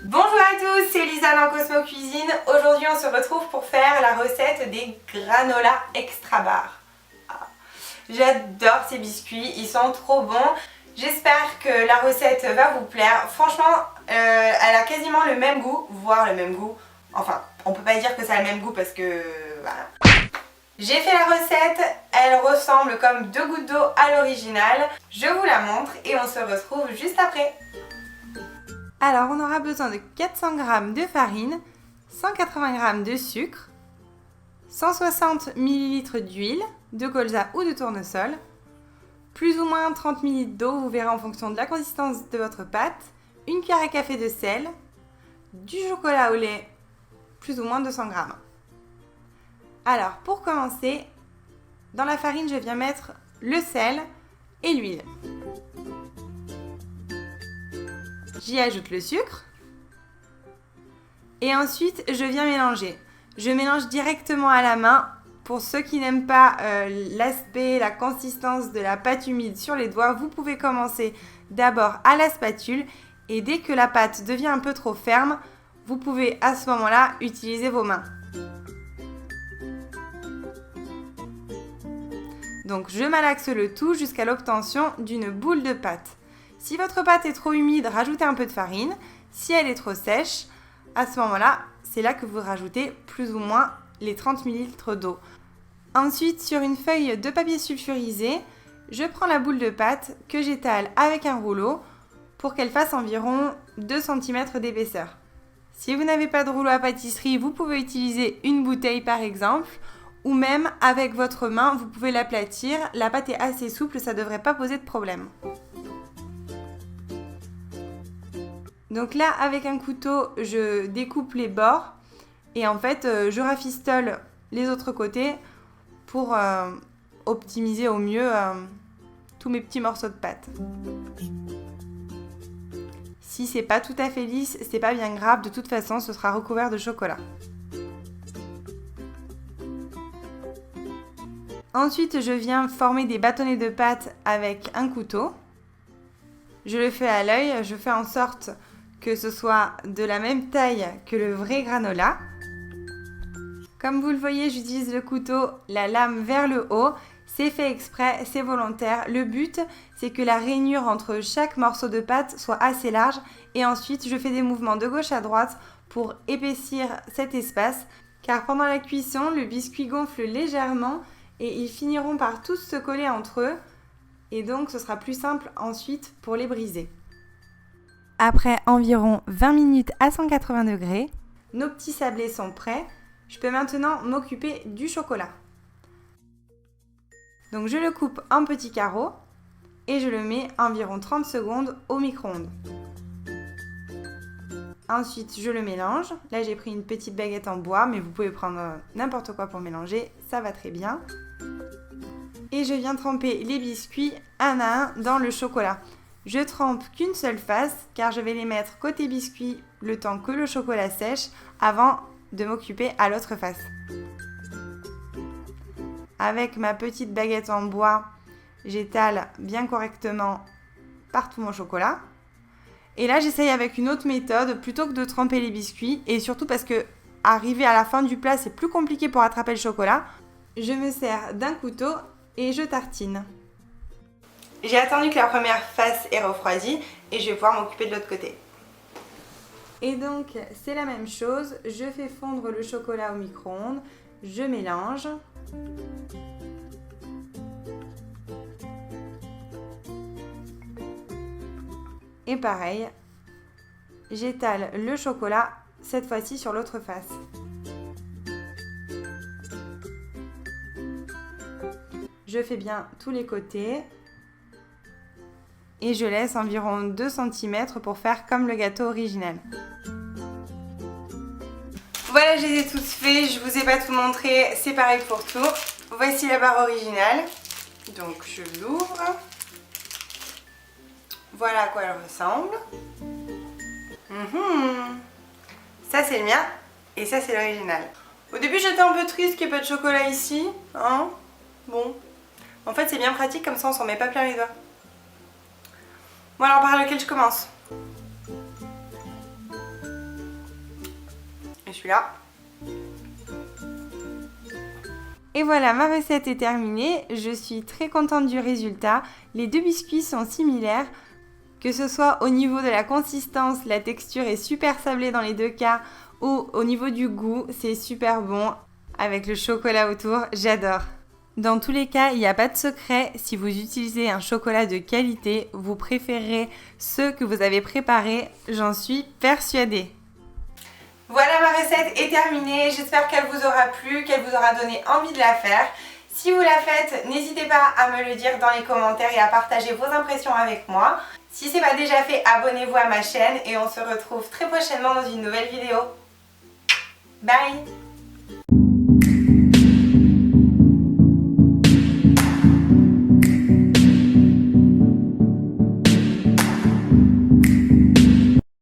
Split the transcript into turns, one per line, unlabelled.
Bonjour à tous, c'est Lisa dans Cosmo Cuisine. Aujourd'hui on se retrouve pour faire la recette des granola extra bar. Ah, j'adore ces biscuits, ils sont trop bons. J'espère que la recette va vous plaire. Franchement, elle a quasiment le même goût, voire le même goût. Enfin, on peut pas dire que ça a le même goût parce que... voilà. J'ai fait la recette, elle ressemble comme 2 gouttes d'eau à l'original. Je vous la montre et on se retrouve juste après. Alors on aura besoin de 400 g de farine, 180 g de sucre, 160 ml d'huile, de colza ou de tournesol, plus ou moins 30 ml d'eau, vous verrez en fonction de la consistance de votre pâte, une cuillère à café de sel, du chocolat au lait, plus ou moins 200 g. Alors pour commencer, dans la farine je viens mettre le sel et l'huile. J'y ajoute le sucre et ensuite je viens mélanger. Je mélange directement à la main. Pour ceux qui n'aiment pas l'aspect, la consistance de la pâte humide sur les doigts, vous pouvez commencer d'abord à la spatule et dès que la pâte devient un peu trop ferme, vous pouvez à ce moment-là utiliser vos mains. Donc je malaxe le tout jusqu'à l'obtention d'une boule de pâte. Si votre pâte est trop humide, rajoutez un peu de farine. Si elle est trop sèche, à ce moment-là, c'est là que vous rajoutez plus ou moins les 30 ml d'eau. Ensuite, sur une feuille de papier sulfurisé, je prends la boule de pâte que j'étale avec un rouleau pour qu'elle fasse environ 2 cm d'épaisseur. Si vous n'avez pas de rouleau à pâtisserie, vous pouvez utiliser une bouteille par exemple, ou même avec votre main, vous pouvez l'aplatir. La pâte est assez souple, ça ne devrait pas poser de problème. Donc là, avec un couteau, je découpe les bords et en fait, je rafistole les autres côtés pour optimiser au mieux tous mes petits morceaux de pâte. Si c'est pas tout à fait lisse, c'est pas bien grave, de toute façon, ce sera recouvert de chocolat. Ensuite, je viens former des bâtonnets de pâte avec un couteau. Je le fais à l'œil, je fais en sorte que ce soit de la même taille que le vrai granola. Comme vous le voyez, j'utilise le couteau, la lame vers le haut. C'est fait exprès, c'est volontaire. Le but, c'est que la rainure entre chaque morceau de pâte soit assez large. Et ensuite, je fais des mouvements de gauche à droite pour épaissir cet espace. Car pendant la cuisson, le biscuit gonfle légèrement et ils finiront par tous se coller entre eux. Et donc, ce sera plus simple ensuite pour les briser. Après environ 20 minutes à 180 degrés, nos petits sablés sont prêts. Je peux maintenant m'occuper du chocolat. Donc je le coupe en petits carreaux et je le mets environ 30 secondes au micro-ondes. Ensuite, je le mélange. Là, j'ai pris une petite baguette en bois, mais vous pouvez prendre n'importe quoi pour mélanger, ça va très bien. Et je viens tremper les biscuits un à un dans le chocolat. Je trempe qu'une seule face car je vais les mettre côté biscuit le temps que le chocolat sèche avant de m'occuper à l'autre face. Avec ma petite baguette en bois, j'étale bien correctement partout mon chocolat. Et là, j'essaye avec une autre méthode plutôt que de tremper les biscuits et surtout parce que arriver à la fin du plat, c'est plus compliqué pour attraper le chocolat. Je me sers d'un couteau et je tartine. J'ai attendu que la première face ait refroidi et je vais pouvoir m'occuper de l'autre côté. Et donc, c'est la même chose. Je fais fondre le chocolat au micro-ondes. Je mélange. Et pareil, j'étale le chocolat, cette fois-ci sur l'autre face. Je fais bien tous les côtés. Et je laisse environ 2 cm pour faire comme le gâteau original. Voilà, je les ai tous faits, je vous ai pas tout montré, c'est pareil pour tout. Voici la barre originale. Donc je l'ouvre. Voilà à quoi elle ressemble. Ça c'est le mien et ça c'est l'original. Au début j'étais un peu triste qu'il n'y ait pas de chocolat ici. Hein, bon. En fait c'est bien pratique, comme ça on s'en met pas plein les doigts. Bon alors par lequel je commence? celui-là. Et voilà, ma recette est terminée. Je suis très contente du résultat. Les deux biscuits sont similaires. Que ce soit au niveau de la consistance, la texture est super sablée dans les deux cas, ou au niveau du goût, c'est super bon avec le chocolat autour, j'adore. Dans tous les cas, il n'y a pas de secret, si vous utilisez un chocolat de qualité, vous préférerez ceux que vous avez préparés, j'en suis persuadée. Voilà, ma recette est terminée, j'espère qu'elle vous aura plu, qu'elle vous aura donné envie de la faire. Si vous la faites, n'hésitez pas à me le dire dans les commentaires et à partager vos impressions avec moi. Si ce n'est pas déjà fait, abonnez-vous à ma chaîne et on se retrouve très prochainement dans une nouvelle vidéo. Bye!